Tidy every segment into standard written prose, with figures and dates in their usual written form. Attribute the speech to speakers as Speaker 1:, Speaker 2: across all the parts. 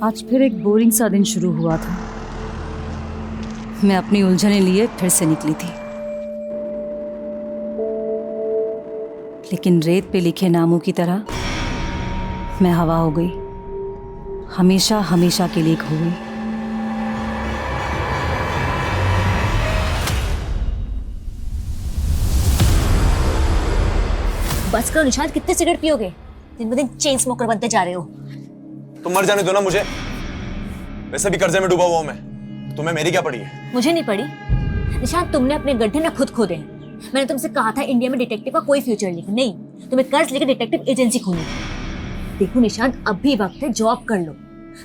Speaker 1: आज फिर एक बोरिंग सा दिन शुरू हुआ था। मैं अपनी उलझने लिए फिर से निकली थी, लेकिन रेत पे लिखे नामों की तरह मैं हवा हो गई, हमेशा हमेशा के लिए खो गई।
Speaker 2: बस करो निशांत, कितने सिगरेट पियोगे? दिन ब दिन चेन स्मोकर बनते जा रहे हो।
Speaker 3: तुम मर जाने दो ना मुझे, वैसे भी कर्जे में डूबा हुआ हूं मैं। तुम्हें मेरी क्या पड़ी है?
Speaker 2: मुझे नहीं पड़ी निशांत, तुमने अपने गड्ढे ना खुद खोदे हैं। मैंने तुमसे कहा था इंडिया में डिटेक्टिव का कोई फ्यूचर नहीं, तुम्हें कर्ज लेकर डिटेक्टिव एजेंसी खोलनी थी। देखो निशांत, अब भी वक्त है, जॉब कर लो।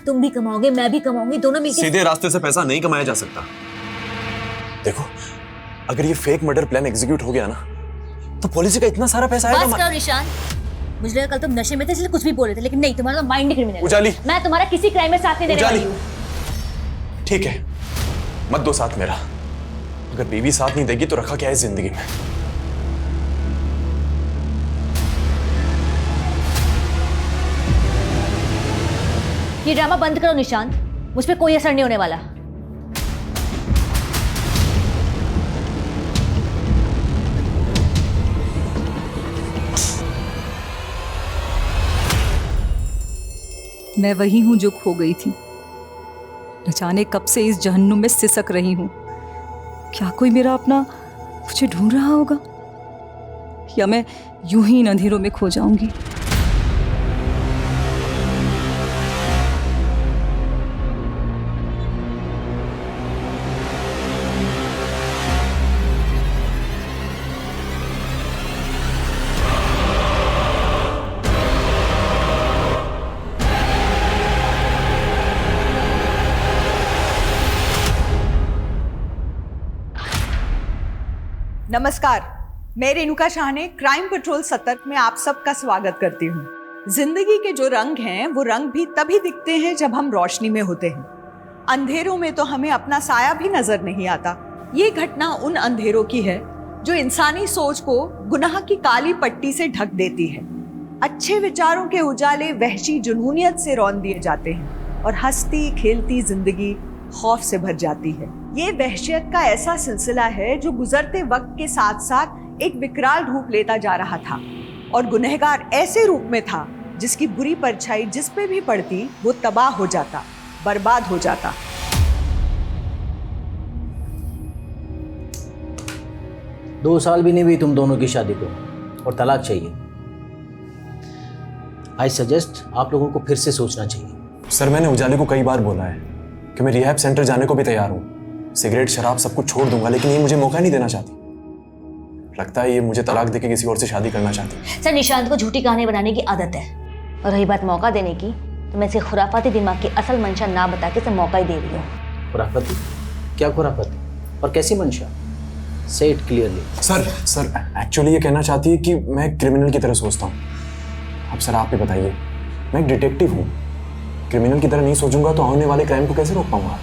Speaker 2: तुम भी कमाओगे, मैं भी कमाऊंगी, दोनों मिलकर।
Speaker 3: सीधे रास्ते से पैसा नहीं कमाया जा सकता। देखो, अगर ये फेक मर्डर प्लान एग्जीक्यूट हो गया ना, तो पॉलिसी का इतना सारा पैसा आएगा।
Speaker 2: बस करो निशांत, मुझे लगा कल तुम नशे में थे इसलिए कुछ भी बोले थे, लेकिन नहीं, तुम्हारा माइंड ही क्रिमिनल है।
Speaker 3: उजाली,
Speaker 2: मैं तुम्हारा किसी क्राइम में साथ नहीं देने वाली हूँ।
Speaker 3: ठीक है, मत दो साथ मेरा। अगर बीवी साथ नहीं देगी तो रखा क्या है जिंदगी में?
Speaker 2: ये ड्रामा बंद करो निशांत, मुझ पे कोई असर नहीं होने वाला।
Speaker 1: मैं वही हूं जो खो गई थी। न जाने कब से इस जहन्नुम में सिसक रही हूं। क्या कोई मेरा अपना मुझे ढूंढ रहा होगा, या मैं यूं ही इन अंधेरों में खो जाऊंगी?
Speaker 4: नमस्कार, मैं रेणुका शाह ने क्राइम पेट्रोल सतर्क में आप सबका स्वागत करती हूँ। जिंदगी के जो रंग हैं वो रंग भी तभी दिखते हैं जब हम रोशनी में होते हैं। अंधेरों में तो हमें अपना साया भी नजर नहीं आता। ये घटना उन अंधेरों की है जो इंसानी सोच को गुनाह की काली पट्टी से ढक देती है। अच्छे विचारों के उजाले वहशी जुनूनियत से रौन दिए जाते हैं और हंसती खेलती जिंदगी खौफ से भर जाती है। ये वहशियत का ऐसा सिलसिला है जो गुजरते वक्त के साथ साथ एक विकराल रूप लेता जा रहा था, और गुनहगार ऐसे रूप में था जिसकी बुरी परछाई जिस पे भी पड़ती वो तबाह हो जाता, बर्बाद हो जाता।
Speaker 5: दो साल भी नहीं हुई तुम दोनों की शादी को और तलाक चाहिए। आई सजेस्ट आप लोगों को फिर से सोचना चाहिए।
Speaker 3: सर, मैंने उजाले को कई बार बोला है कि मैं रिहैब सेंटर जाने को भी तैयार हूँ। सिगरेट शराब सब कुछ छोड़ दूंगा, लेकिन ये मुझे मौका नहीं देना चाहती। लगता है ये मुझे तलाक देके किसी और से शादी करना चाहती है।
Speaker 2: सर, निशांत को झूठी कहानी बनाने की आदत है, और रही बात मौका देने की, तो मैं इसे खुराफाती दिमाग की असल मंशा ना बता के इसे मौका ही दे रही हूँ।
Speaker 5: खुराफाती? क्या खुराफाती और कैसी मंशा? से इट क्लियरली।
Speaker 3: सर एक्चुअली ये कहना चाहती है कि मैं क्रिमिनल की तरह सोचता हूँ। अब सर आप ही बताइए, मैं एक डिटेक्टिव हूँ, क्रिमिनल की तरह नहीं सोचूंगा तो होने वाले क्राइम को कैसे रोक पाऊंगा?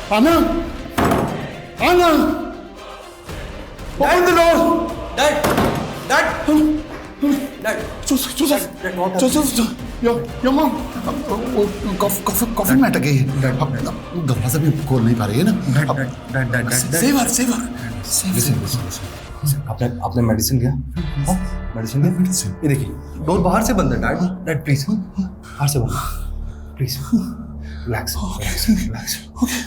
Speaker 6: आना, आना, open the door.
Speaker 7: Dad,
Speaker 6: Joseph, your mom. Coffin में अटक गई है। अब दरवाजा भी खोल नहीं पा रही है ना। Save her.
Speaker 7: आपने मेडिसिन लिया? मेडिसिन लिया? ये देखिए, डोर बाहर से बंद है। डैड प्लीज, बाहर से बंद, please relax.
Speaker 6: Okay.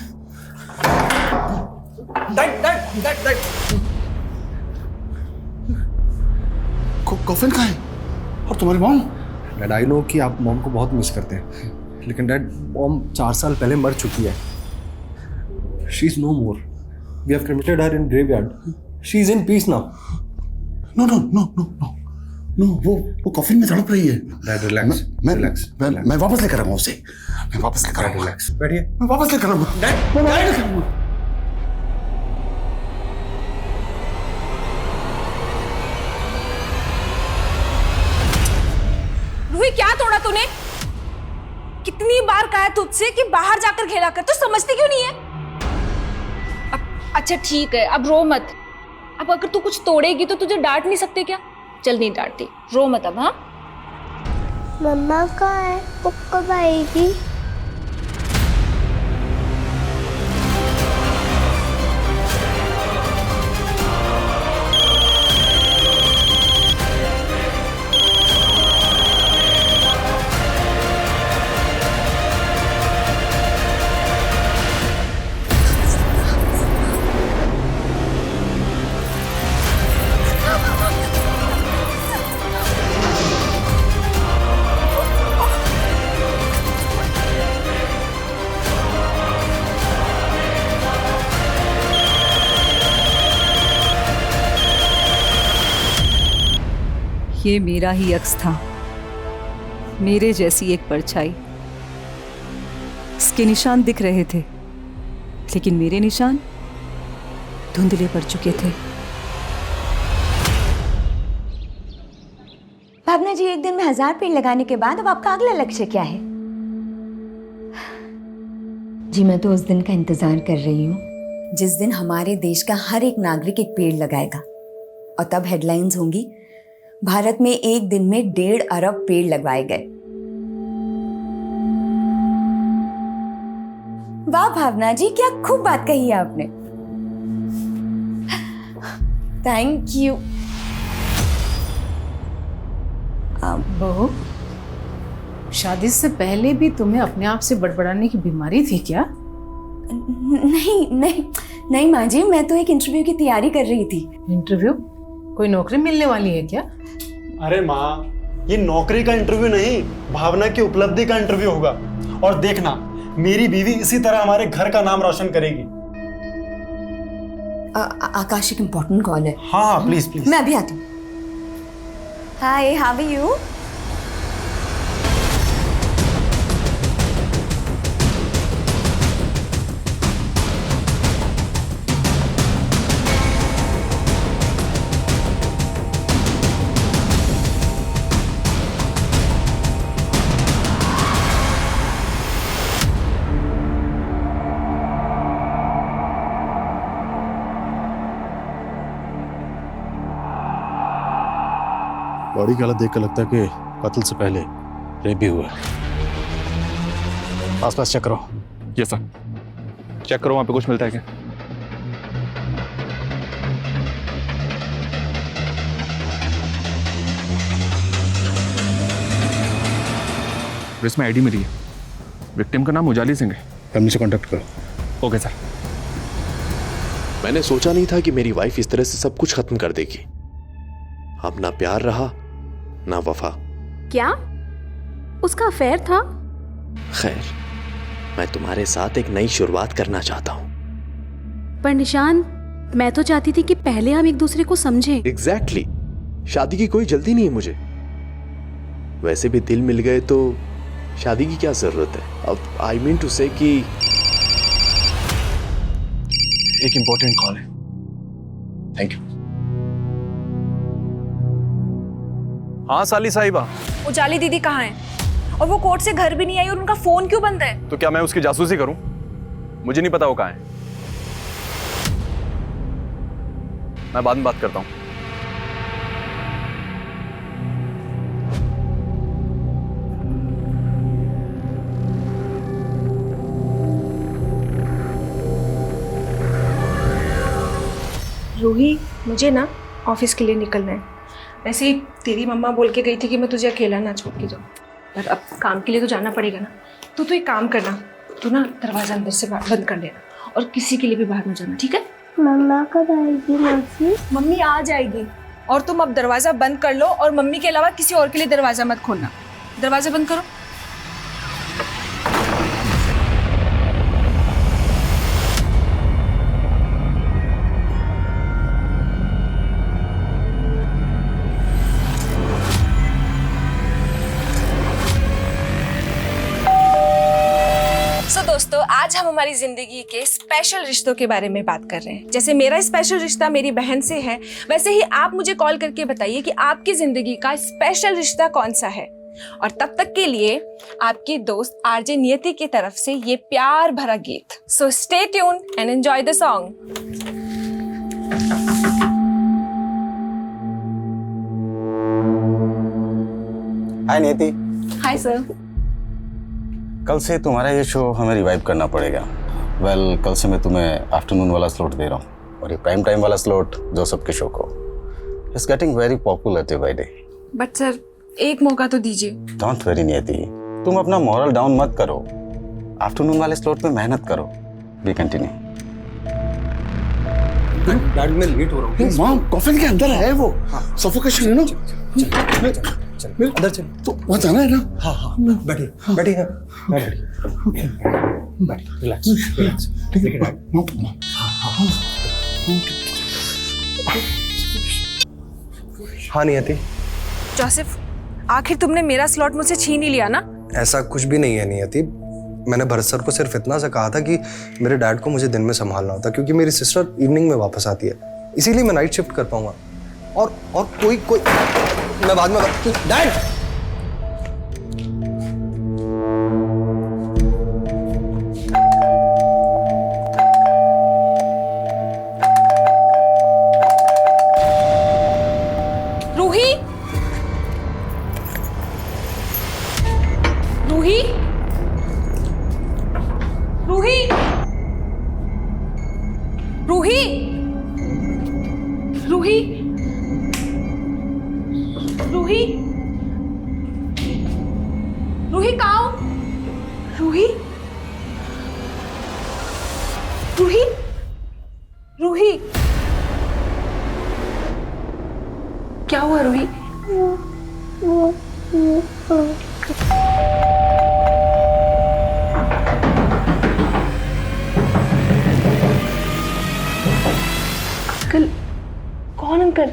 Speaker 7: Dad
Speaker 6: coffin कहाँ है? और तुम्हारी मॉम?
Speaker 7: डैड, आई नो कि आप मॉम को बहुत मिस करते हैं, लेकिन डैड मॉम 4 साल पहले मर चुकी है। She is no more. We have cremated her in graveyard. She is in peace now.
Speaker 6: No, वो कॉफिन में तड़प रही है।
Speaker 7: डैड रिलैक्स,
Speaker 6: मैं वापस लेकर आऊंगा उसे। मैं वापस लेकर आऊंगा।
Speaker 7: रिलैक्स, बैठिए।
Speaker 6: मैं वापस लेकर आऊंगा। मैं वापस लेकर आऊंगा।
Speaker 8: रूही, क्या तोड़ा तूने? कितनी कितनी बार कहा है तुझसे कि बाहर जाकर खेला कर, तो समझती क्यों नहीं है? अच्छा ठीक है, अब रो मत। अब अगर तू कुछ तोड़ेगी तो तुझे डांट नहीं सकते क्या? चल नहीं डांटती, रो मत अब। हाँ
Speaker 9: मम्मा कहाँ है? वो कब आएगी?
Speaker 1: ये मेरा ही अक्स था, मेरे जैसी एक परछाई। इसके निशान दिख रहे थे, लेकिन मेरे निशान धुंधले पड़ चुके थे।
Speaker 2: भावना जी, एक दिन में 1000 पेड़ लगाने के बाद अब आपका अगला लक्ष्य क्या है? जी मैं तो उस दिन का इंतजार कर रही हूँ जिस दिन हमारे देश का हर एक नागरिक एक पेड़ लगाएगा, और तब हेडलाइंस होंगी, भारत में एक दिन में 1.5 अरब पेड़ लगवाए गए। वाह भावना जी, क्या खूब बात कही है आपने। Thank you.
Speaker 10: बहू, शादी से पहले भी तुम्हें अपने आप से बड़बड़ाने की बीमारी थी क्या?
Speaker 2: नहीं नहीं नहीं माँ जी, मैं तो एक इंटरव्यू की तैयारी कर रही थी।
Speaker 10: इंटरव्यू? कोई नौकरी मिलने वाली है क्या?
Speaker 11: अरे माँ, ये नौकरी का इंटरव्यू नहीं, भावना की उपलब्धि का इंटरव्यू होगा। और देखना, मेरी बीवी इसी तरह हमारे घर का नाम रोशन करेगी।
Speaker 2: आकाश, एक इम्पोर्टेंट कॉल है।
Speaker 11: हाँ प्लीज प्लीज।
Speaker 2: मैं अभी आती हूँ। हाय, हाउ आर यू?
Speaker 12: बॉडी की हालत देख कर लगता है कि कत्ल से पहले रेप भी हुआ है। आसपास चेक करो।
Speaker 13: यस सर, चेक करो, वहां पे कुछ मिलता है क्या? इसमें आईडी मिली है, विक्टिम का नाम उजाली सिंह है।
Speaker 12: फैमिली से कांटेक्ट करो।
Speaker 13: Okay sir.
Speaker 3: मैंने सोचा नहीं था कि मेरी वाइफ इस तरह से सब कुछ खत्म कर देगी। अब ना प्यार रहा ना वफा।
Speaker 8: क्या उसका अफेयर था?
Speaker 3: खैर, मैं तुम्हारे साथ एक नई शुरुआत करना चाहता हूँ।
Speaker 8: पर निशान, मैं तो चाहती थी कि पहले हम एक दूसरे को समझें।
Speaker 3: एग्जैक्टली, शादी की कोई जल्दी नहीं है मुझे। वैसे भी दिल मिल गए तो शादी की क्या जरूरत है। अब आई मीन टू से कि एक इंपॉर्टेंट कॉल है। Thank you.
Speaker 13: हाँ साली साहिबा।
Speaker 8: उजाली दीदी कहाँ है? और वो कोर्ट से घर भी नहीं आई और उनका फोन क्यों बंद है?
Speaker 13: तो क्या मैं उसकी जासूसी करूं? मुझे नहीं पता वो कहाँ है। मैं बाद में बात करता हूं।
Speaker 8: रूही, मुझे ना ऑफिस के लिए निकलना है। वैसे ही तेरी मम्मा बोल के गई थी कि मैं तुझे अकेला ना छोड़ के जाऊँ, पर अब काम के लिए तो जाना पड़ेगा ना। तो एक काम करना, तू ना दरवाजा अंदर से बंद कर देना और किसी के लिए भी बाहर ना जाना, ठीक है?
Speaker 9: मम्मा कब आएगी मौसी?
Speaker 8: मम्मी आ जाएगी, और तुम अब दरवाजा बंद कर लो और मम्मी के अलावा किसी और के लिए दरवाजा मत खोलना। दरवाजा बंद करो। दोस्तों, आज हम हमारी जिंदगी के स्पेशल रिश्तों के बारे में बात कर रहे हैं। जैसे मेरा स्पेशल रिश्ता मेरी बहन से है, वैसे ही आप मुझे कॉल करके बताइए कि आपकी जिंदगी का स्पेशल रिश्ता कौन सा है। और तब तक के लिए आपकी दोस्त आरजे नियति की तरफ से ये प्यार भरा गीत। So stay tune and enjoy the song.
Speaker 14: Hi Niyati.
Speaker 8: Hi sir.
Speaker 14: कल से तुम्हारा ये शो हमें रिवाइव करना पड़ेगा। कल से मैं तुम्हें आफ्टरनून वाला स्लॉट दे रहा हूँ और ये प्राइम टाइम वाला स्लॉट जोसेफ के शो को। It's getting very popular day by day.
Speaker 8: But sir एक मौका तो दीजिए।
Speaker 14: डोंट वरी नियति, तुम अपना मॉरल डाउन मत करो। आफ्टरनून वाले स्लॉट में मेहनत करो। We continue.
Speaker 7: डैड मैं लेट हो रहा हूँ।
Speaker 6: मां कॉफिन के अंदर है वो। सफोकेशन है ना।
Speaker 7: चल अंदर चल।
Speaker 6: तो वहाँ जाना है ना।
Speaker 7: हाँ बैठिए बैठिए बैठिए रिलैक्स। हाँ नियति।
Speaker 8: जोसेफ आखिर तुमने मेरा स्लॉट मुझसे छीन ही लिया ना?
Speaker 7: ऐसा कुछ भी नहीं है नियति। मैंने भरत सर को सिर्फ इतना सा कहा था कि मेरे डैड को मुझे दिन में संभालना होता क्योंकि मेरी सिस्टर इवनिंग में वापस आती है, इसीलिए मैं नाइट शिफ्ट कर पाऊंगा। और कोई मैं बाद में डैड।
Speaker 8: रूही रूही रूही रूही रूही रूही रूही कहाँ हो? रूही रूही रूही क्या हुआ रूही? अंकल कौन अंकल?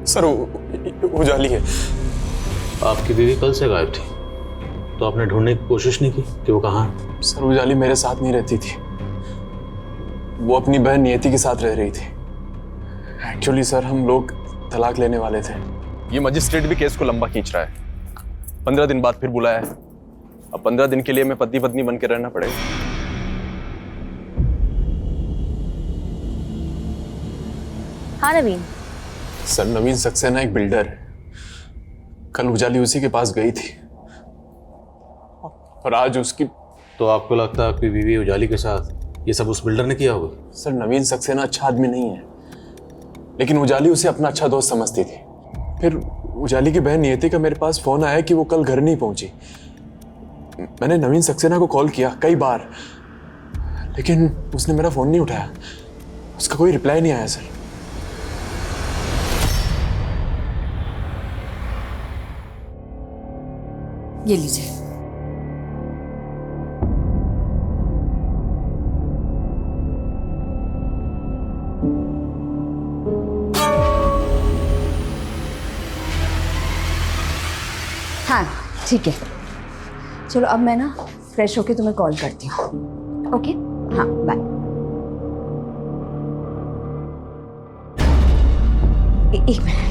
Speaker 3: सर उजाली है।
Speaker 12: आपकी बीवी कल से गायब थी, तो आपने ढूंढने की कोशिश नहीं की कि वो कहाँ है?
Speaker 3: सर उजाली मेरे साथ नहीं रहती थी, वो अपनी बहन नियति के साथ रह रही थी। एक्चुअली सर हम लोग तलाक लेने वाले थे।
Speaker 13: ये मजिस्ट्रेट भी केस को लंबा खींच रहा है। 15 दिन बाद फिर बुलाया है। अब 15 दिन के लिए मैं पति पत्नी बन के रहना पड़ेगा।
Speaker 2: हाँ नवीन।
Speaker 3: सर नवीन सक्सेना एक बिल्डर है। कल उजाली उसी के पास गई थी और आज उसकी।
Speaker 12: तो आपको लगता है आपकी बीवी उजाली के साथ ये सब उस बिल्डर ने किया होगा?
Speaker 3: सर नवीन सक्सेना अच्छा आदमी नहीं है, लेकिन उजाली उसे अपना अच्छा दोस्त समझती थी। फिर उजाली की बहन नियति का मेरे पास फोन आया कि वो कल घर नहीं पहुंची। मैंने नवीन सक्सेना को कॉल किया कई बार, लेकिन उसने मेरा फोन नहीं उठाया। उसका कोई रिप्लाई नहीं आया सर।
Speaker 1: ये लीजिए।
Speaker 15: हाँ ठीक है, चलो अब मैं ना फ्रेश होके तुम्हें कॉल करती हूँ। ओके हाँ बाय। एक मिनट।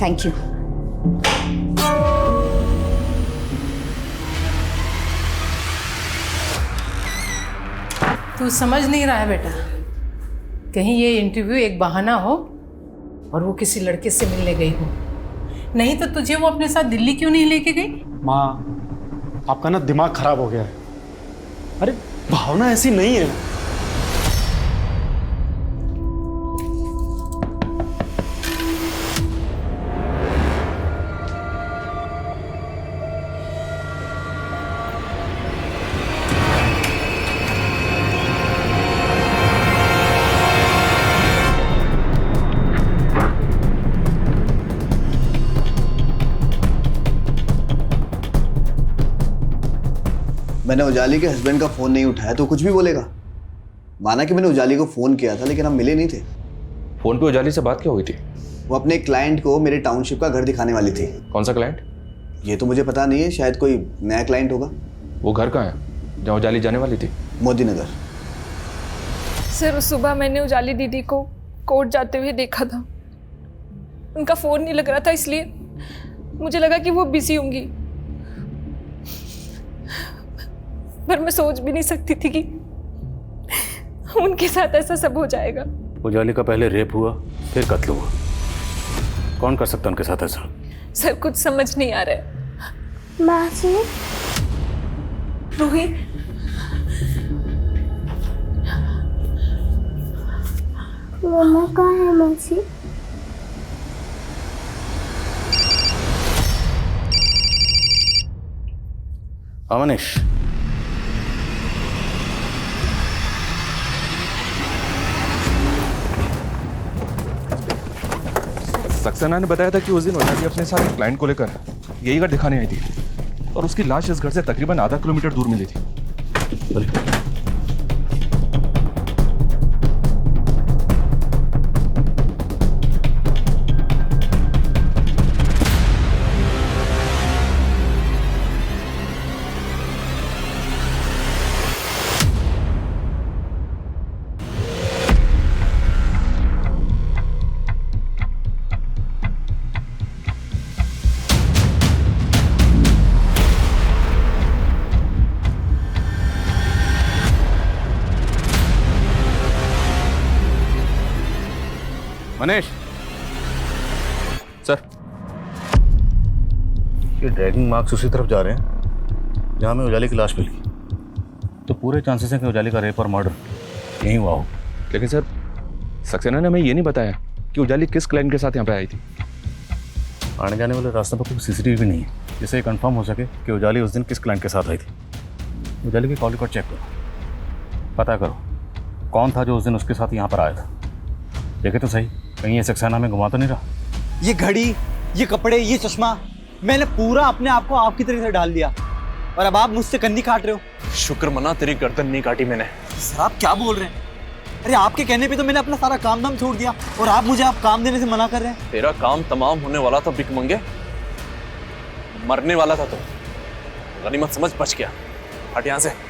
Speaker 15: Thank you.
Speaker 10: तू समझ नहीं रहा है बेटा, कहीं ये इंटरव्यू एक बहाना हो और वो किसी लड़के से मिलने गई हो। नहीं तो तुझे वो अपने साथ दिल्ली क्यों नहीं लेके गई?
Speaker 11: माँ आपका ना दिमाग खराब हो गया है। अरे भावना ऐसी नहीं है।
Speaker 16: मैंने उजाली के हस्बैंड का फोन नहीं उठाया तो कुछ भी बोलेगा। माना कि मैंने उजाली को फोन किया था लेकिन हम मिले नहीं थे।
Speaker 13: फोन पे उजाली से बात क्या हुई थी?
Speaker 16: वो अपने क्लाइंट को मेरे टाउनशिप का घर दिखाने वाली थी।
Speaker 13: कौन सा क्लाइंट?
Speaker 16: ये तो मुझे पता नहीं है, शायद कोई नया क्लाइंट होगा।
Speaker 13: वो घर कहाँ है? जहाँ उजाली जाने वाली थी?
Speaker 16: मोदी नगर।
Speaker 8: सर उस सुबह मैंने उजाली दीदी को कोर्ट जाते हुए देखा था। उनका फ़ोन नहीं लग रहा था, इसलिए मुझे लगा कि वो बिजी होंगी, पर मैं सोच भी नहीं सकती थी कि उनके साथ ऐसा सब हो जाएगा।
Speaker 12: उजाली का पहले रेप हुआ, फिर कत्ल हुआ। कौन कर सकता उनके साथ ऐसा?
Speaker 8: सर कुछ समझ नहीं आ रहा है।
Speaker 9: मासी,
Speaker 8: रूही,
Speaker 9: मम्मा कहाँ है मासी?
Speaker 12: अवनीश,
Speaker 13: सक्सेना ने बताया था कि उस दिन उजाली अपने साथ एक क्लाइंट को लेकर यही घर दिखाने आई थी और उसकी लाश इस घर से तकरीबन आधा किलोमीटर दूर मिली थी।
Speaker 12: मनीष,
Speaker 13: सर,
Speaker 12: ये ड्रैगिंग मार्क्स उसी तरफ जा रहे हैं जहाँ में उजाली की लाश मिली, तो पूरे चांसेस हैं कि उजाली का रेप और मर्डर यहीं हुआ हो।
Speaker 13: लेकिन सर, सक्सेना ने हमें ये नहीं बताया कि उजाली किस क्लाइंट के साथ यहाँ पे आई थी।
Speaker 12: आने जाने वाले रास्ते पर कोई सीसीटीवी नहीं है जिससे ये कंफर्म हो सके कि उजाली उस दिन किस क्लाइंट के साथ आई थी। उजाली की कॉल रिकॉर्ड चेक करो, पता करो कौन था जो उस दिन उसके साथ यहाँ पर आया था। देखे तो सही, कहीं ये सक्सेना में घुमा तो नहीं रहा।
Speaker 11: ये घड़ी, ये कपड़े, ये चश्मा, मैंने पूरा अपने आप को आपकी तरह से डाल दिया और अब आप मुझसे कन्नी काट रहे हो।
Speaker 13: शुक्र मना तेरी गर्दन नहीं काटी मैंने।
Speaker 11: सर आप क्या बोल रहे हैं? अरे आपके कहने पे तो मैंने अपना सारा काम धाम छोड़ दिया और आप मुझे काम देने से मना कर रहे हैं।
Speaker 13: तेरा काम तमाम होने वाला था भिख मंगे, मरने वाला था तो गनीमत समझ बच गया। हट यहाँ से।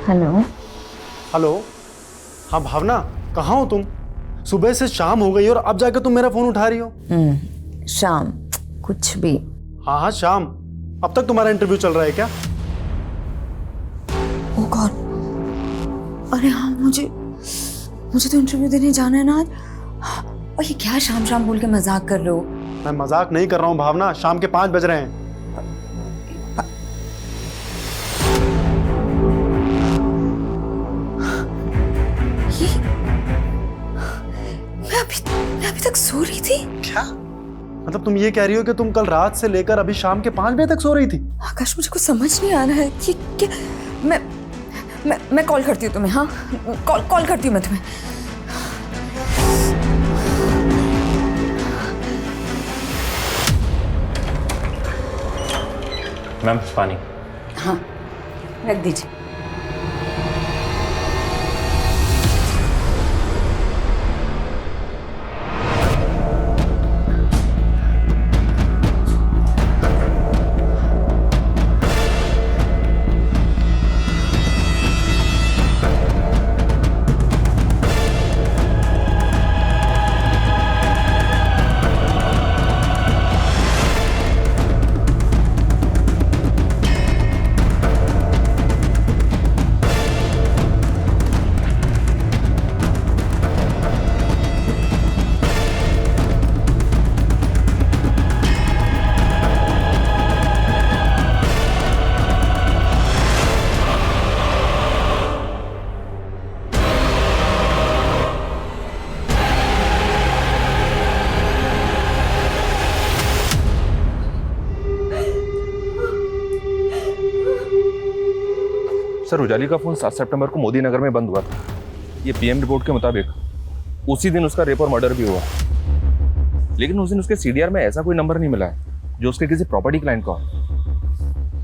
Speaker 15: हेलो।
Speaker 11: हेलो, हाँ भावना, कहाँ हो तुम? सुबह से शाम हो गई और अब जाकर तुम मेरा फोन उठा रही हो।
Speaker 15: शाम कुछ भी।
Speaker 11: हाँ हाँ शाम। अब तक तुम्हारा इंटरव्यू चल रहा है क्या?
Speaker 15: ओह गॉड, अरे हाँ, मुझे तो इंटरव्यू देने जाना है ना आज। और ये क्या शाम शाम बोल के मजाक कर रहे हो?
Speaker 11: मैं मजाक नहीं कर रहा हूँ भावना, शाम के 5 बज रहे हैं।
Speaker 15: मैं अभी तक सो रही थी।
Speaker 11: क्या मतलब तुम ये कह रही हो कि तुम कल रात से लेकर अभी शाम के 5 बजे तक सो रही थी?
Speaker 15: आकाश, मुझे कुछ समझ नहीं आ रहा है कि क्या। मैं कॉल करती हूँ तुम्हें। हाँ, कॉल करती हूँ मैं तुम्हें।
Speaker 12: मैम पानी।
Speaker 15: हाँ रख दीजिए।
Speaker 13: सर, उजाली का फोन 7 सितंबर को मोदी नगर में बंद हुआ था। ये पीएम रिपोर्ट के मुताबिक उसी दिन उसका रेप और मर्डर भी हुआ। लेकिन उस दिन उसके सीडीआर में ऐसा कोई नंबर नहीं मिला है जो उसके किसी प्रॉपर्टी क्लाइंट का हो।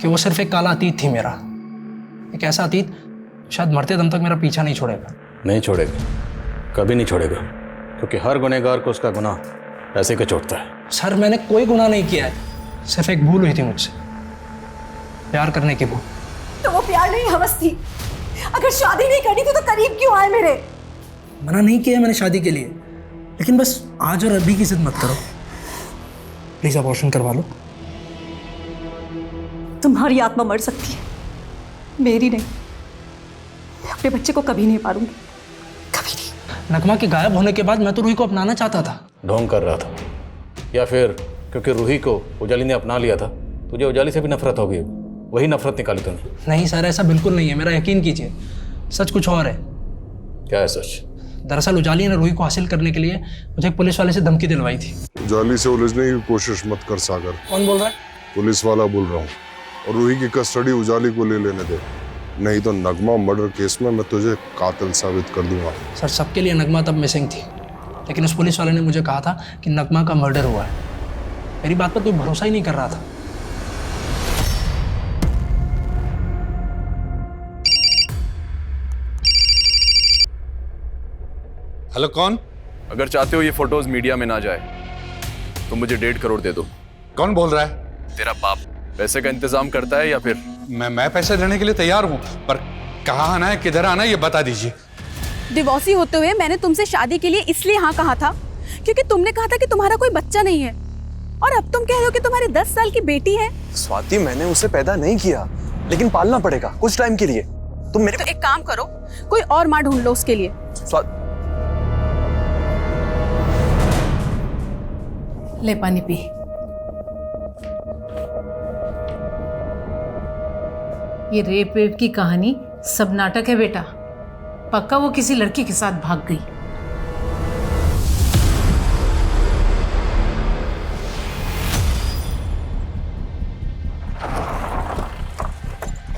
Speaker 17: कि वो सिर्फ एक काला अतीत थी मेरा, एक ऐसा अतीत शायद मरते दम तक मेरा पीछा नहीं छोड़ेगा।
Speaker 12: नहीं छोड़ेगा, कभी नहीं छोड़ेगा, क्योंकि हर गुनहगार को उसका गुनाह पैसे का चोटता है।
Speaker 17: सर मैंने कोई गुनाह नहीं किया है, सिर्फ एक भूल हुई थी मुझसे, प्यार करने की भूल।
Speaker 1: तो वो प्यार नहीं हवस थी। अगर शादी नहीं करनी थी तो करीब क्यों आए मेरे?
Speaker 17: मना नहीं किया मैंने शादी के लिए, लेकिन बस आज और अभी की जिद मत करो। प्लीज अबॉर्शन करवा लो।
Speaker 1: तुम्हारी आत्मा मर सकती है, मेरी नहीं। मैं अपने बच्चे को कभी नहीं मारूंगी, कभी नहीं।
Speaker 17: नगमा के गायब होने के बाद मैं तो रूही को अपनाना चाहता था।
Speaker 12: ढोंग कर रहा था, या फिर क्योंकि रूही को उजाली ने अपना लिया था, तुझे उजाली से भी नफरत होगी, वही नफरत निकाली तूने।
Speaker 17: नहीं सर, ऐसा बिल्कुल नहीं है, मेरा यकीन कीजिए। सच कुछ और है।
Speaker 12: क्या है सच?
Speaker 17: दरअसल उजाली ने रूही को हासिल करने के लिए मुझे एक पुलिस वाले से धमकी दिलवाई थी।
Speaker 18: उजाली से उलझने की कोशिश मत कर सागर।
Speaker 17: कौन बोल रहा है?
Speaker 18: पुलिस वाला बोल रहा हूँ। और रूही की कस्टडी उजाली को ले लेने दे, नहीं तो नगमा मर्डर केस में मैं तुझे कातिल साबित कर दूंगा।
Speaker 17: सर सबके लिए नगमा तब मिसिंग थी, लेकिन उस पुलिस वाले ने मुझे कहा था कि नगमा का मर्डर हुआ है। मेरी बात पर कोई भरोसा ही नहीं कर रहा था।
Speaker 3: हेलो, कौन? अगर चाहते हो ये फोटोज मीडिया में ना जाए तो मुझे 1.5 करोड़ दे दो।
Speaker 19: कौन बोल रहा है?
Speaker 3: तेरा बाप। पैसे का इंतजाम करता है या फिर?
Speaker 19: मैं पैसे देने के लिए तैयार हूँ, पर कहाँ आना है, किधर आना है, ये बता दीजिए।
Speaker 20: डिवोर्सी होते हुए मैंने तुमसे शादी के लिए इसलिए हाँ कहा था क्योंकि तुमने कहा था कि तुम्हारा कोई बच्चा नहीं है, और अब तुम कह रहे हो कि तुम्हारी 10 साल की बेटी है।
Speaker 3: स्वाति, मैंने उसे पैदा नहीं किया, लेकिन पालना पड़ेगा कुछ टाइम के लिए। तुम मेरे
Speaker 20: तो एक काम करो, कोई और माँ ढूंढ लो उसके लिए।
Speaker 10: ले पानी पी। ये रेप वेप की कहानी सब नाटक है बेटा। पक्का वो किसी लड़की के साथ भाग गई।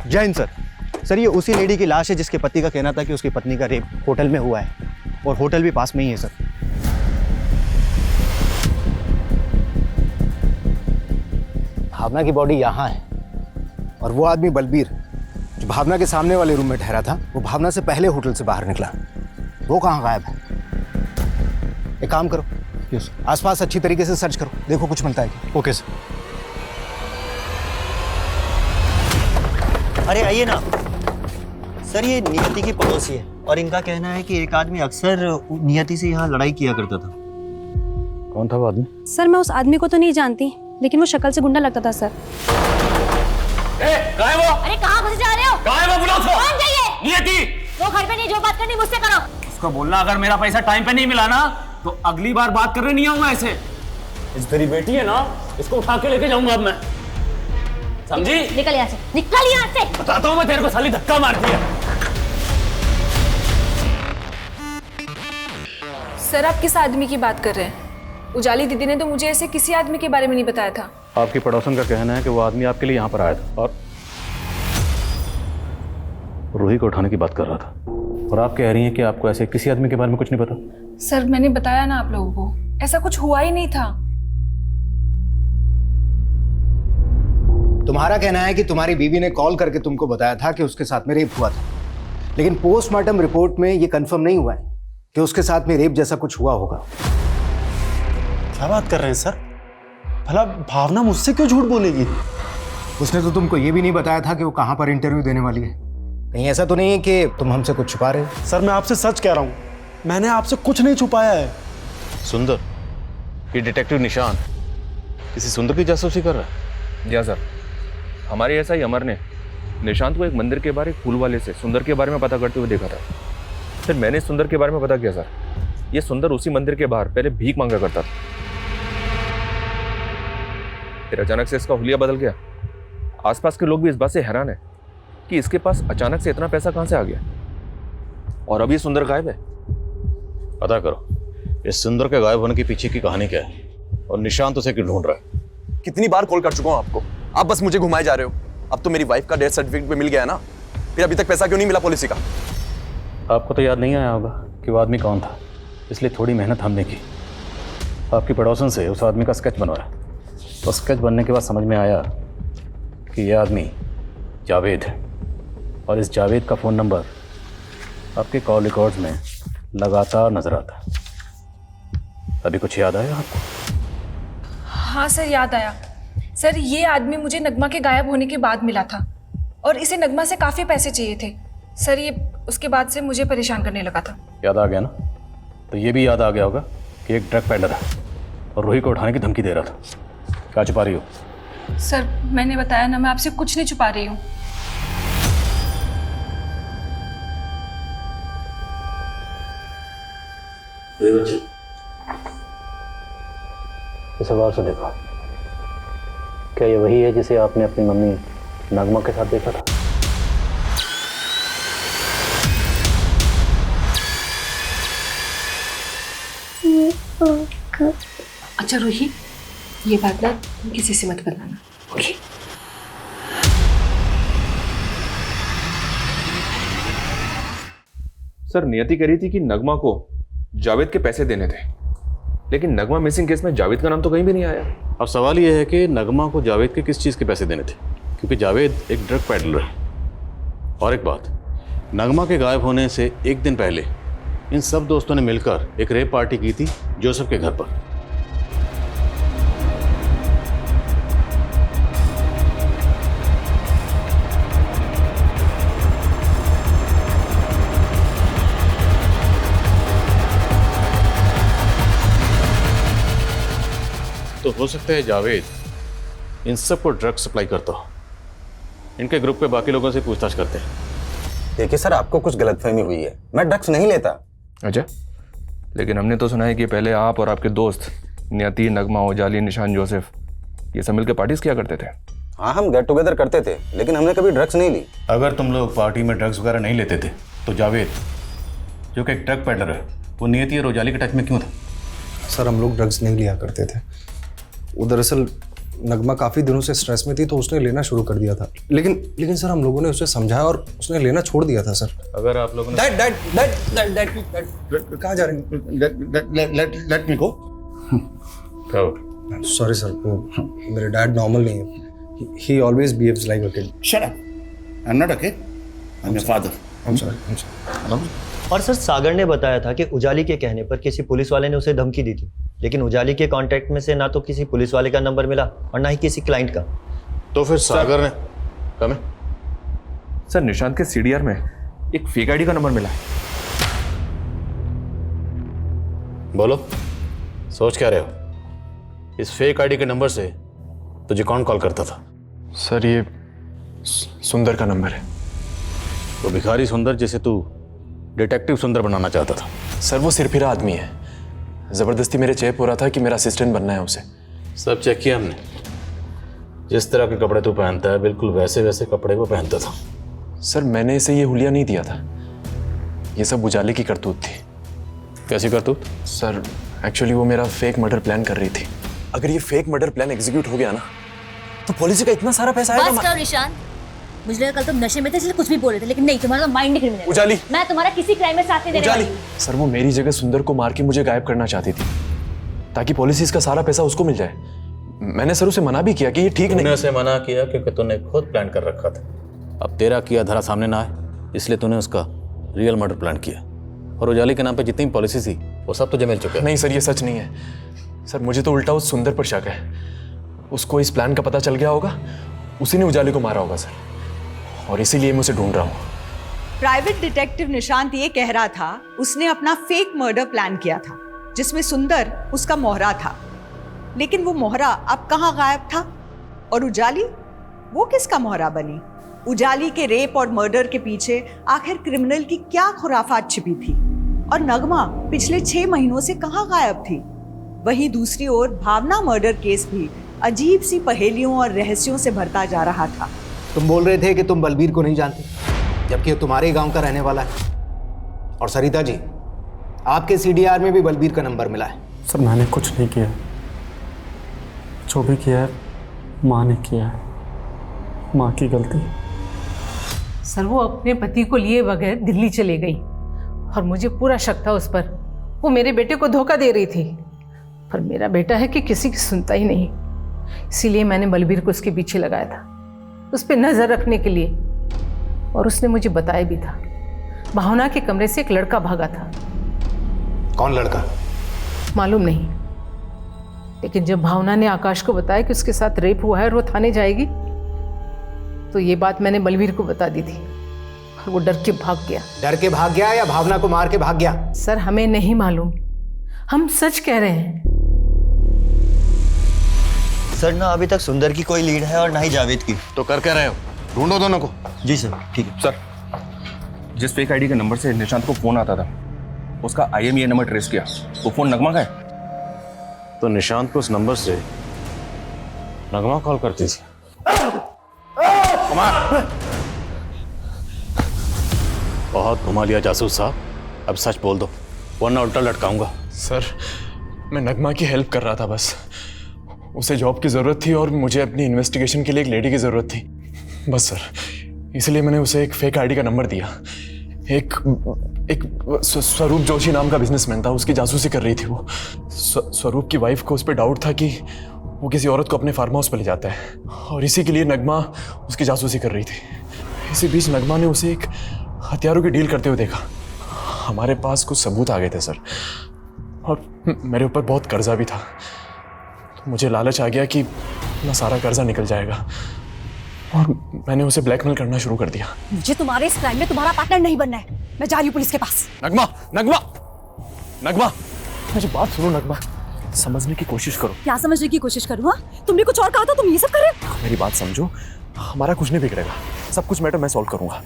Speaker 21: जय हिंद सर। सर ये उसी लेडी की लाश है जिसके पति का कहना था कि उसकी पत्नी का रेप होटल में हुआ है, और होटल भी पास में ही है सर।
Speaker 5: भावना की बॉडी यहाँ है, और वो आदमी बलबीर जो भावना के सामने वाले रूम में ठहरा था, वो भावना से पहले होटल से बाहर निकला। वो कहाँ गायब है? एक काम करो, आसपास अच्छी तरीके से सर्च करो, देखो कुछ मिलता है क्या।
Speaker 21: Okay sir.
Speaker 22: अरे आइए ना सर, ये नियति की पड़ोसी है, और इनका कहना है कि एक आदमी अक्सर नियति से यहाँ लड़ाई किया करता था।
Speaker 12: कौन था वो आदमी?
Speaker 20: सर मैं उस आदमी को तो नहीं जानती, लेकिन वो शक्ल से गुंडा लगता था सर।
Speaker 22: कहाँ है वो?
Speaker 2: अरे कहाँ घुस जा रहे हो?
Speaker 22: कहाँ है वो? बुलाओ उसको।
Speaker 2: कौन चाहिए?
Speaker 22: नियति।
Speaker 2: वो घर पे नहीं, जो बात करनी मुझसे करो।
Speaker 22: उसको बोलना अगर मेरा पैसा टाइम पे नहीं मिला ना तो अगली बार बात करने नहीं आऊंगा ऐसे। इस तेरी बेटी है ना, इसको उठा के लेके जाऊंगा अब मैं, समझी?
Speaker 2: निकल यहाँ से, निकल यहाँ से।
Speaker 22: बताता हूँ मैं तेरे को, साली धक्का मारती है।
Speaker 8: सर आप किस आदमी की बात कर रहे हैं? उजाली दीदी ने तो मुझे ऐसे किसी आदमी के बारे में नहीं बताया था।
Speaker 12: आपकी पड़ोसन का कहना है कि वो आदमी आपके लिए यहाँ पर आया था और रूही को उठाने की बात कर रहा था, और आप कह रही हैं कि आपको ऐसे किसी आदमी के बारे में कुछ नहीं पता।
Speaker 8: सर मैंने बताया ना आप लोगों को, ऐसा कुछ हुआ ही नहीं था।
Speaker 5: तुम्हारा कहना है कि तुम्हारी बीवी ने कॉल करके तुमको बताया था कि उसके साथ में रेप हुआ था, लेकिन पोस्टमार्टम रिपोर्ट में ये कंफर्म नहीं हुआ है कि उसके साथ में रेप जैसा कुछ हुआ होगा।
Speaker 11: क्या बात कर रहे हैं सर? भला भावना मुझसे क्यों झूठ बोलेगी?
Speaker 5: उसने तो तुमको ये भी नहीं बताया था कि वो कहाँ पर इंटरव्यू देने वाली है। कहीं ऐसा तो नहीं है कि तुम हमसे कुछ छुपा रहे हो?
Speaker 11: सर मैं आपसे सच कह रहा हूँ, मैंने आपसे कुछ नहीं छुपाया है।
Speaker 12: सुंदर, ये डिटेक्टिव निशान किसी सुंदर की जासूसी कर रहा है?
Speaker 13: जी सर, हमारे ऐसा ही अमर ने निशांत को एक मंदिर के बाहर एक फूल वाले से सुंदर के बारे में पता करते हुए देखा था। फिर मैंने सुंदर के बारे में पता किया सर, ये सुंदर उसी मंदिर के बाहर पहले भीख मांगा करता था। फिर अचानक से इसका हुलिया बदल गया। आसपास के लोग भी इस बात से हैरान है कि इसके पास अचानक से इतना पैसा कहां से आ गया, और अभी सुंदर गायब है।
Speaker 12: पता करो इस सुंदर के गायब होने के पीछे की कहानी क्या है, और निशांत उसे क्यों ढूंढ रहा है।
Speaker 3: कितनी बार कॉल कर चुका हूं आपको, आप बस मुझे घुमाए जा रहे हो। अब तो मेरी वाइफ का डेथ सर्टिफिकेट भी मिल गया है ना, फिर अभी तक पैसा क्यों नहीं मिला पॉलिसी का?
Speaker 12: आपको तो याद नहीं आया होगा कि वो आदमी कौन था, इसलिए थोड़ी मेहनत हमने की। आपकी पड़ोसन से उस आदमी का स्केच बनवाया, तो स्केच बनने के बाद समझ में आया कि यह आदमी जावेद है और इस जावेद का फ़ोन नंबर आपके कॉल रिकॉर्ड्स में लगातार नजर आता है। अभी कुछ याद आया आपको?
Speaker 8: हाँ सर, याद आया। सर, ये आदमी मुझे नगमा के गायब होने के बाद मिला था और इसे नगमा से काफ़ी पैसे चाहिए थे। सर, ये उसके बाद से मुझे परेशान करने लगा था।
Speaker 12: याद आ गया ना? तो ये भी याद आ गया होगा कि एक ड्रग पेडलर है और रूही को उठाने की धमकी दे रहा था। क्या छुपा रही हो?
Speaker 8: सर, मैंने बताया ना, मैं आपसे कुछ नहीं छुपा रही हूँ।
Speaker 12: इस सवाल से देखा, क्या ये वही है जिसे आपने अपनी मम्मी नगमा के साथ देखा था?
Speaker 8: अच्छा रूही, ये बात ना तुम किसी से मत बताना, ओके?
Speaker 13: सर, नियति कह रही थी कि नगमा को जावेद के पैसे देने थे, लेकिन नगमा मिसिंग केस में जावेद का नाम तो कहीं भी नहीं आया।
Speaker 12: अब सवाल यह है कि नगमा को जावेद के किस चीज़ के पैसे देने थे, क्योंकि जावेद एक ड्रग पेडलर है। और एक बात, नगमा के गायब होने से एक दिन पहले इन सब दोस्तों ने मिलकर एक रेप पार्टी की थी जोसेफ के घर पर। तो हो सकता है जावेद इन सबको ड्रग सप्लाई करता हो। इनके ग्रुप के बाकी लोगों से पूछताछ करते हैं।
Speaker 5: देखिए सर, आपको कुछ गलतफहमी हुई है, मैं ड्रग्स नहीं लेता।
Speaker 13: अच्छा, लेकिन हमने तो सुना है कि पहले आप और आपके दोस्त नियति, नगमा, उजाली, निशान, जोसेफ ये सब मिलकर पार्टीज किया करते थे।
Speaker 5: हाँ, हम गेट टुगेदर करते थे, लेकिन हमने कभी ड्रग्स नहीं ली।
Speaker 12: अगर तुम लोग पार्टी में ड्रग्स वगैरह नहीं लेते थे तो जावेद, जो कि एक ड्रग पेडलर है, वो नियति और उजाली के टच में क्यों था?
Speaker 7: सर, हम लोग ड्रग्स नहीं लिया करते थे। वो दरअसल नगमा काफ़ी दिनों से स्ट्रेस में थी तो उसने लेना शुरू कर दिया था। लेकिन सर, हम लोगों ने उसे समझाया और उसने लेना छोड़ दिया था सर।
Speaker 12: अगर आप लोगों ने
Speaker 7: कहाँ जा रहे हैं?
Speaker 21: लेट मी गो।
Speaker 7: सॉरी सर, मेरे डैड नॉर्मल नहीं है। ही always behaves like a kid.
Speaker 21: Shut up, I am not a kid, I am your father.
Speaker 7: I am sorry.
Speaker 4: और सर, सागर ने बताया था कि उजाली के कहने पर किसी पुलिस वाले ने उसे धमकी दी थी, लेकिन उजाली के कांटेक्ट में से ना तो किसी पुलिस वाले का नंबर मिला और ना ही किसी क्लाइंट का।
Speaker 12: तो फिर सागर ने कम है?
Speaker 13: सर, निशांत के सीडीआर में एक फेक आईडी का नंबर मिला है।
Speaker 12: बोलो, सोच क्या रहे हो? इस फेक आईडी के नंबर से तुझे कौन कॉल करता था?
Speaker 3: सर, ये सुंदर का नंबर है।
Speaker 12: तो भिखारी सुंदर जिसे तू डिटेक्टिव सुंदर बनाना चाहता था?
Speaker 3: सर, वो सिरफिरा आदमी है। ज़बरदस्ती मेरे चेप हो रहा था कि मेरा असिस्टेंट बनना है उसे।
Speaker 12: सब चेक किया हमने। जिस तरह के कपड़े तू पहनता है बिल्कुल वैसे वैसे कपड़े वो पहनता था।
Speaker 3: सर, मैंने इसे ये हुलिया नहीं दिया था। ये सब उजाले की करतूत थी।
Speaker 12: कैसी करतूत?
Speaker 3: सर, एक्चुअली वो मेरा फेक मर्डर प्लान कर रही थी। अगर ये फेक मर्डर प्लान एग्जीक्यूट हो गया ना तो पॉलिसी का इतना सारा पैसा आएगा।
Speaker 2: बस करो निशान, मुझे लगा कल तुम नशे में थे इसलिए कुछ भी बोल रहे थे, लेकिन नहीं, तुम्हारा माइंड ही क्रिमिनल है।
Speaker 3: उजाली,
Speaker 2: मैं तुम्हारा किसी क्राइम में साथ नहीं देने वाली हूं।
Speaker 3: सर, वो मेरी जगह सुंदर को मार के मुझे गायब करना चाहती थी ताकि पॉलिसीज का सारा पैसा उसको मिल जाए। मैंने सर उसे मना भी किया कि ये ठीक नहीं।
Speaker 12: तूने उसे मना किया क्योंकि तूने खुद प्लान कर रखा था। अब तेरा किया धरा सामने ना आए इसलिए तूने उसका रियल मर्डर प्लान किया, और उजाली के नाम पे जितनी पॉलिसी थी वो सब तुझे मिल चुका है।
Speaker 3: नहीं सर, ये सच नहीं है। सर, मुझे तो उल्टा उस सुंदर पर शक है। उसको इस प्लान का पता चल गया होगा, उसी ने उजाली को मारा होगा सर, और इसीलिए मैं उसे ढूंढ रहा हूँ।
Speaker 6: प्राइवेट डिटेक्टिव निशांत ये कह रहा था उसने अपना फेक मर्डर प्लान किया था जिसमें सुंदर उसका मोहरा था, लेकिन वो मोहरा अब कहाँ गायब था? और उजाली, वो किसका मोहरा बनी? उजाली के रेप और मर्डर के पीछे आखिर क्रिमिनल की क्या खुराफात छिपी थी? और नगमा पिछले 6 महीनों से कहाँ गायब थी? वहीं दूसरी ओर भावना मर्डर केस भी अजीब सी पहेलियों और रहस्यों से भरता जा रहा था।
Speaker 5: तुम बोल रहे थे कि तुम बलबीर को नहीं जानते, जबकि तुम्हारे ही गांव का रहने वाला है। और सरिता जी, आपके सीडीआर में भी बलबीर का नंबर मिला है।
Speaker 11: सर, मैंने कुछ नहीं किया। जो भी किया है माँ ने किया है, माँ की गलती।
Speaker 10: सर, वो अपने पति को लिए बगैर दिल्ली चले गई और मुझे पूरा शक था उस पर। वो मेरे बेटे को धोखा दे रही थी, पर मेरा बेटा है कि किसी की सुनता ही नहीं, इसीलिए मैंने बलबीर को उसके पीछे लगाया था। उस पर नजर रखने के लिए, और उसने मुझे बताया भी था भावना के कमरे से एक लड़का भागा था।
Speaker 5: कौन लड़का?
Speaker 10: मालूम नहीं, लेकिन जब भावना ने आकाश को बताया कि उसके साथ रेप हुआ है और वो थाने जाएगी, तो ये बात मैंने बलवीर को बता दी थी और वो डर के भाग गया।
Speaker 5: डर के भाग गया या भावना को मार के भाग गया?
Speaker 10: सर हमें नहीं मालूम, हम सच कह रहे हैं।
Speaker 4: सर ना अभी तक सुंदर की कोई लीड है और ना ही जावेद की।
Speaker 12: तो कर क्या रहे हो? ढूंढो दोनों को।
Speaker 4: जी सर, ठीक है।
Speaker 13: सर, जिस फेक आईडी के नंबर से निशांत को फोन आता था, उसका IMEI नंबर ट्रेस किया। वो फोन नगमा का है।
Speaker 12: तो निशांत को उस नंबर से नगमा कॉल करती थी। कुमार, बहुत घुमा लिया जासूस साहब, अब सच बोल दो वरना उल्टा लटकाऊंगा।
Speaker 3: सर, मैं नगमा की हेल्प कर रहा था बस। उसे जॉब की ज़रूरत थी और मुझे अपनी इन्वेस्टिगेशन के लिए एक लेडी की ज़रूरत थी, बस सर। इसलिए मैंने उसे एक फेक आईडी का नंबर दिया। एक स्वरूप जोशी नाम का बिजनेसमैन था, उसकी जासूसी कर रही थी वो। स्वरूप की वाइफ को उस पर डाउट था कि वो किसी औरत को अपने फार्म हाउस पर ले जाता है, और इसी के लिए नगमा उसकी जासूसी कर रही थी। इसी बीच नगमा ने उसे एक हथियारों की डील करते हुए देखा। हमारे पास कुछ सबूत आ गए थे सर, और मेरे ऊपर बहुत कर्जा भी था। तो मुझे लालच आ गया कि अपना सारा कर्जा निकल जाएगा, और मैंने उसे ब्लैकमेल करना शुरू कर दिया।
Speaker 2: मुझे तुम्हारे इस क्राइम में तुम्हारा पार्टनर नहीं बनना है। मैं जा रही हूँ पुलिस के पास।
Speaker 3: नगमा, नगमा, नगमा, मुझे बात सुनो नगमा, समझने की कोशिश करो।
Speaker 2: क्या समझने की कोशिश करूँ? हाँ, तुमने कुछ और कहा था, तुम ये सब कर रहे हो?
Speaker 3: मेरी बात समझो, हमारा कुछ नहीं बिगड़ेगा, सब कुछ मैटर मैं सॉल्व करूंगा।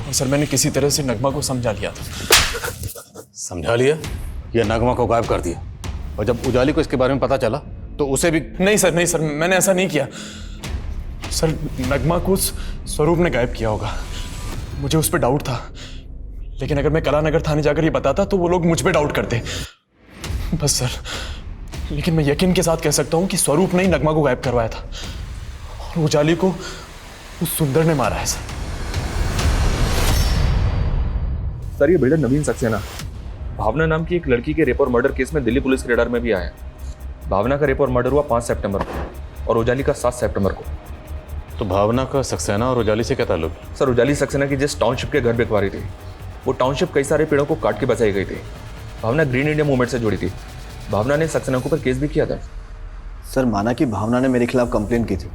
Speaker 3: और सर, मैंने किसी तरह से नगमा को समझा लिया था।
Speaker 12: समझा लिया या नगमा को गायब कर दिया? और जब उजाली को इसके बारे में पता चला तो उसे भी?
Speaker 3: नहीं सर, नहीं सर, मैंने ऐसा नहीं किया सर। नगमा को स्वरूप ने गायब किया होगा, मुझे उस पर डाउट था। लेकिन अगर मैं कलानगर थाने जाकर ये बताता तो वो लोग मुझ पे डाउट करते, बस सर। लेकिन मैं यकीन के साथ कह सकता हूँ कि स्वरूप ने ही नगमा को गायब करवाया था, और उजाली को उस सुंदर ने मारा है सर।
Speaker 13: सर, ये बिल्डर नवीन सक्सेना भावना नाम की एक लड़की के रेप और मर्डर केस में दिल्ली पुलिस के रडार में भी आया है। भावना का रेप और मर्डर हुआ 5 सितंबर को और उजाली का 7 सितंबर को।
Speaker 12: तो भावना का सक्सेना और उजाली से क्या ताल्लुक?
Speaker 13: सर, उजाली सक्सेना की जिस टाउनशिप के घर बिकवा रही थी, वो टाउनशिप कई सारे पेड़ों को काट के बचाई गई थी। भावना ग्रीन इंडिया मूवमेंट से जुड़ी थी। भावना ने सक्सेना के ऊपर केस भी किया था।
Speaker 14: सर, माना कि भावना ने मेरे खिलाफ कंप्लेन की थी,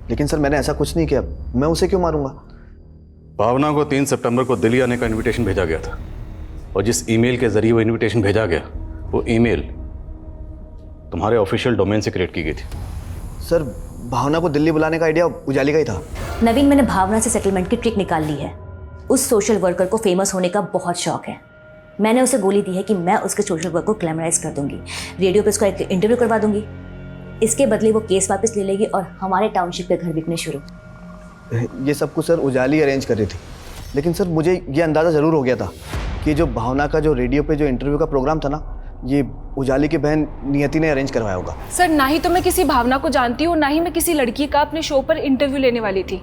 Speaker 14: लेकिन सर मैंने ऐसा कुछ नहीं किया। मैं उसे क्यों मारूंगा?
Speaker 12: भावना को 3 सितंबर को दिल्ली आने का इनविटेशन भेजा गया था, और जिस ईमेल के जरिए वो इनविटेशन भेजा गया, वो ईमेल तुम्हारे ऑफिशियल डोमेन से क्रिएट की गई थी।
Speaker 14: सर, भावना को दिल्ली बुलाने का आइडिया उजाली का ही था।
Speaker 2: नवीन, मैंने भावना से सेटलमेंट की ट्रिक निकाल ली है। उस सोशल वर्कर को फेमस होने का बहुत शौक है। मैंने उसे गोली दी है कि मैं उसके सोशल वर्क को ग्लैमराइज कर दूंगी, रेडियो पे उसका एक इंटरव्यू करवा दूंगी। इसके बदले वो केस वापस ले लेगी और हमारे टाउनशिप के घर बिकने शुरू।
Speaker 14: ये सब कुछ सर उजाली अरेंज कर रही थी, लेकिन सर मुझे ये अंदाज़ा ज़रूर हो गया था कि जो भावना का जो रेडियो पे जो इंटरव्यू का प्रोग्राम था ना, ये उजाली की बहन नियति ने अरेंज करवाया होगा।
Speaker 8: सर, ना ही तो मैं किसी भावना को जानती हूँ, ना ही मैं किसी लड़की का अपने शो पर इंटरव्यू लेने वाली थी।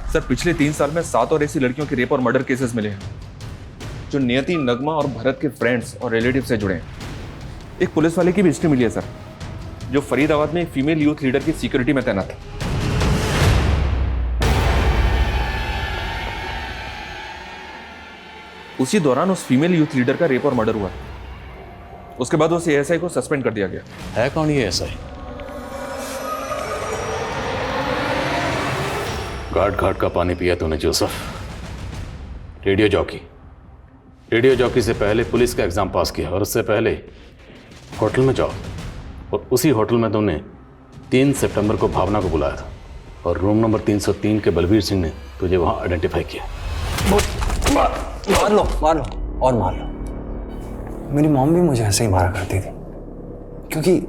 Speaker 13: सर, पिछले 3 साल में 7 और ऐसी लड़कियों के रेप और मर्डर केसेस मिले हैं जो नियति, नगमा और भरत के फ्रेंड्स और रिलेटिव से जुड़े हैं। एक पुलिस वाले की भी हिस्ट्री मिली है सर, जो फरीदाबाद में एक फीमेल यूथ लीडर की सिक्योरिटी में तैनात है। उसी दौरान उस फीमेल यूथ लीडर का रेप और मर्डर हुआ। उसके बाद उस एएसआई को सस्पेंड कर दिया गया।
Speaker 12: है कौन ये एएसआई? घाट घाट का पानी पिया तूने जोसेफ। रेडियो जॉकी से पहले पुलिस का एग्जाम पास किया, और उससे पहले होटल में जॉब, और उसी होटल में तुमने 3 सितंबर को भावना को बुलाया था, और रूम नंबर 303 के बलबीर सिंह ने तुझे वहां आइडेंटिफाई किया।
Speaker 7: मार लो और मार लो। मेरी मॉम भी मुझे ऐसे ही मारा करती थी, क्योंकि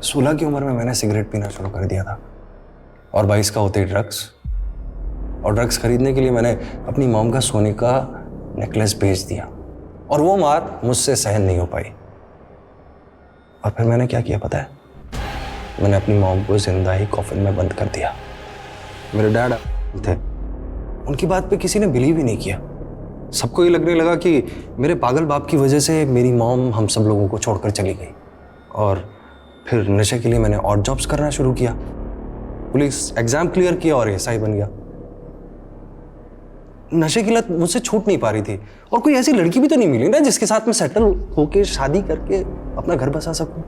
Speaker 7: 16 की उम्र में मैंने सिगरेट पीना शुरू कर दिया था, और 22 का होते ही ड्रग्स। और ड्रग्स खरीदने के लिए मैंने अपनी मॉम का सोने का नेकलेस बेच दिया, और वो मार मुझसे सहन नहीं हो पाई।
Speaker 5: और फिर मैंने क्या किया पता है? मैंने अपनी मॉम को जिंदा ही कॉफिन में बंद कर दिया। मेरे डैड थे, उनकी बात पे किसी ने बिलीव ही नहीं किया। सबको ये लगने लगा कि मेरे पागल बाप की वजह से मेरी मॉम हम सब लोगों को छोड़कर चली गई। और फिर नशे के लिए मैंने ऑड जॉब्स करना शुरू किया। पुलिस एग्जाम क्लियर किया और एसआई बन गया। नशे की लत मुझसे छूट नहीं पा रही थी, और कोई ऐसी लड़की भी तो नहीं मिली ना जिसके साथ मैं सेटल होके शादी करके अपना घर बसा सकूं।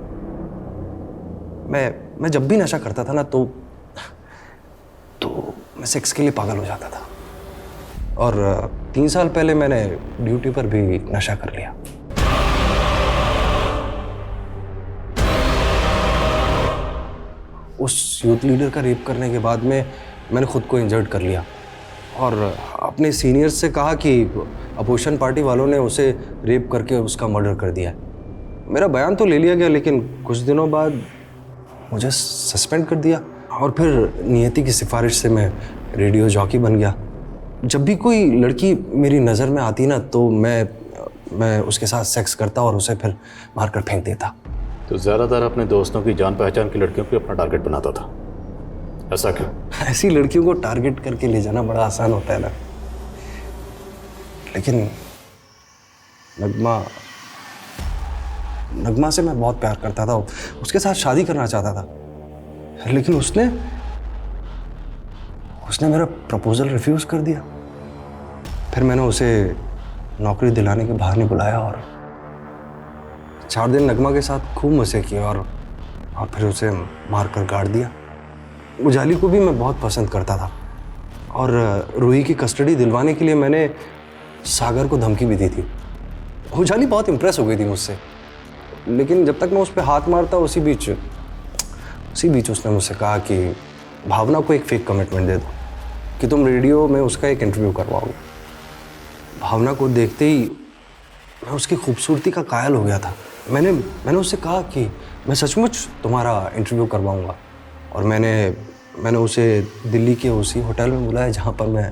Speaker 5: मैं जब भी नशा करता था ना तो मैं सेक्स के लिए पागल हो जाता था। और 3 साल पहले मैंने ड्यूटी पर भी नशा कर लिया। उस यूथ लीडर का रेप करने के बाद में मैंने खुद को इंजर्ड कर लिया और अपने सीनियर्स से कहा कि अपोजिशन पार्टी वालों ने उसे रेप करके उसका मर्डर कर दिया है। मेरा बयान तो ले लिया गया, लेकिन कुछ दिनों बाद मुझे सस्पेंड कर दिया और फिर नियति की सिफारिश से मैं रेडियो जॉकी बन गया। जब भी कोई लड़की मेरी नज़र में आती ना तो मैं उसके साथ सेक्स करता और उसे फिर मारकर फेंक देता।
Speaker 12: तो ज़्यादातर अपने दोस्तों की जान पहचान की लड़कियों को अपना टारगेट बनाता था, ऐसा क्यों?
Speaker 5: ऐसी लड़कियों को टारगेट करके ले जाना बड़ा आसान होता है ना, लेकिन नगमा से मैं बहुत प्यार करता था, उसके साथ शादी करना चाहता था, लेकिन उसने मेरा प्रपोजल रिफ्यूज कर दिया। फिर मैंने उसे नौकरी दिलाने के बहाने बुलाया और 4 दिन नगमा के साथ खूब मजे किए और फिर उसे मारकर गाड़ दिया। उजाली को भी मैं बहुत पसंद करता था और रूही की कस्टडी दिलवाने के लिए मैंने सागर को धमकी भी दी थी। उजाली बहुत इम्प्रेस हो गई थी मुझसे, लेकिन जब तक मैं उस पर हाथ मारता उसी बीच उसने मुझसे कहा कि भावना को एक फेक कमिटमेंट दे दो कि तुम रेडियो में उसका एक इंटरव्यू करवाओगे। भावना को देखते ही मैं उसकी खूबसूरती का कायल हो गया था। मैंने उससे कहा कि मैं सचमुच तुम्हारा इंटरव्यू करवाऊंगा और मैंने उसे दिल्ली के उसी होटल में बुलाया जहाँ पर मैं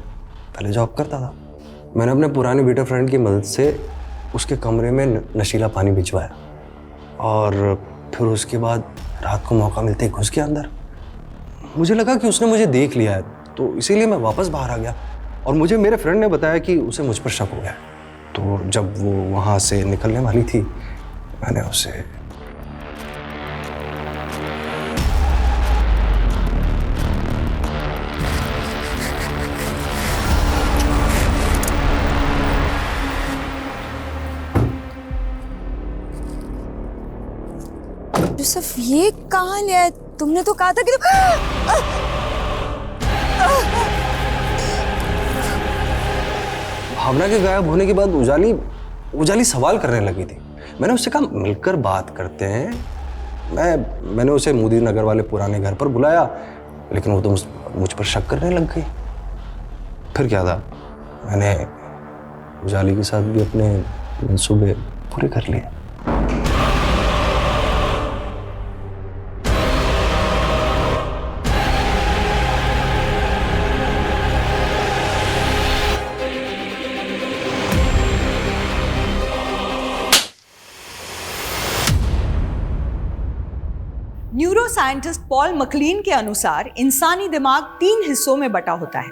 Speaker 5: पहले जॉब करता था। मैंने अपने पुराने बेटे फ्रेंड की मदद से उसके कमरे में नशीला पानी भिजवाया और फिर उसके बाद रात को मौका मिलते ही घुस गया अंदर। मुझे लगा कि उसने मुझे देख लिया है, तो इसीलिए मैं वापस बाहर आ गया और मुझे मेरे फ्रेंड ने बताया कि उसे मुझ पर शक हो गया। तो जब वो वहाँ से निकलने वाली थी मैंने उसे
Speaker 20: यूसुफ ये कहाँ ले आए? तुमने तो कहा था कि
Speaker 5: भावना के गायब होने के बाद उजाली सवाल करने लगी थी। मैंने उससे कहा मिलकर बात करते हैं। मैंने उसे मोदी नगर वाले पुराने घर पर बुलाया, लेकिन वो तो मुझ पर शक करने लग गई। फिर क्या था, मैंने उजाली के साथ भी अपने मंसूबे पूरे कर लिए।
Speaker 6: न्यूरो साइंटिस्ट पॉल मकलीन के अनुसार इंसानी दिमाग 3 हिस्सों में बटा होता है।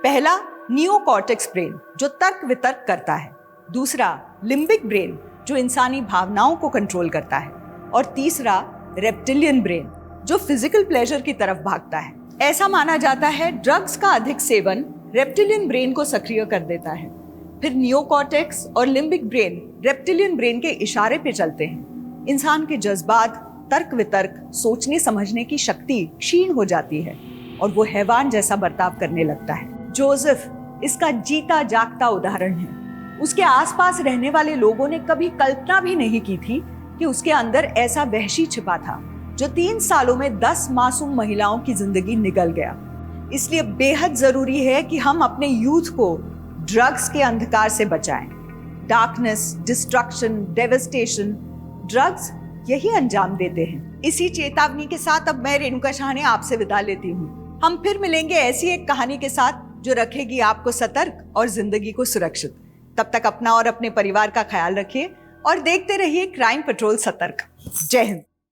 Speaker 6: पहला नियोकॉर्टेक्स ब्रेन जो तर्क वितर्क करता है, दूसरा लिम्बिक ब्रेन जो इंसानी भावनाओं को कंट्रोल करता है, और तीसरा रेप्टिलियन ब्रेन जो फिजिकल प्लेजर की तरफ भागता है। ऐसा माना जाता है ड्रग्स का अधिक सेवन रेप्टिलियन ब्रेन को सक्रिय कर देता है। फिर नियोकॉर्टेक्स और लिम्बिक ब्रेन रेप्टिलियन ब्रेन के इशारे पे चलते हैं। इंसान के जज्बात, तर्क वितर्क, सोचने समझने की शक्ति क्षीण हो जाती है और वो हैवान जैसा बर्ताव करने लगता है। जोसेफ इसका जीता जागता उदाहरण है। उसके आसपास रहने वाले लोगों ने कभी कल्पना भी नहीं की थी कि उसके अंदर ऐसा वहशी छिपा था जो 3 सालों में 10 मासूम महिलाओं की जिंदगी निगल गया। इसलिए बेहद जरूरी है कि हम अपने यूथ को ड्रग्स के अंधकार से बचाएं। डार्कनेस, डिस्ट्रक्शन, डेवस्टेशन, ड्रग्स यही अंजाम देते हैं। इसी चेतावनी के साथ अब मैं रेणुका शाहने आपसे विदा लेती हूँ। हम फिर मिलेंगे ऐसी एक कहानी के साथ जो रखेगी आपको सतर्क और जिंदगी को सुरक्षित। तब तक अपना और अपने परिवार का ख्याल रखिए और देखते रहिए क्राइम पेट्रोल सतर्क। जय हिंद।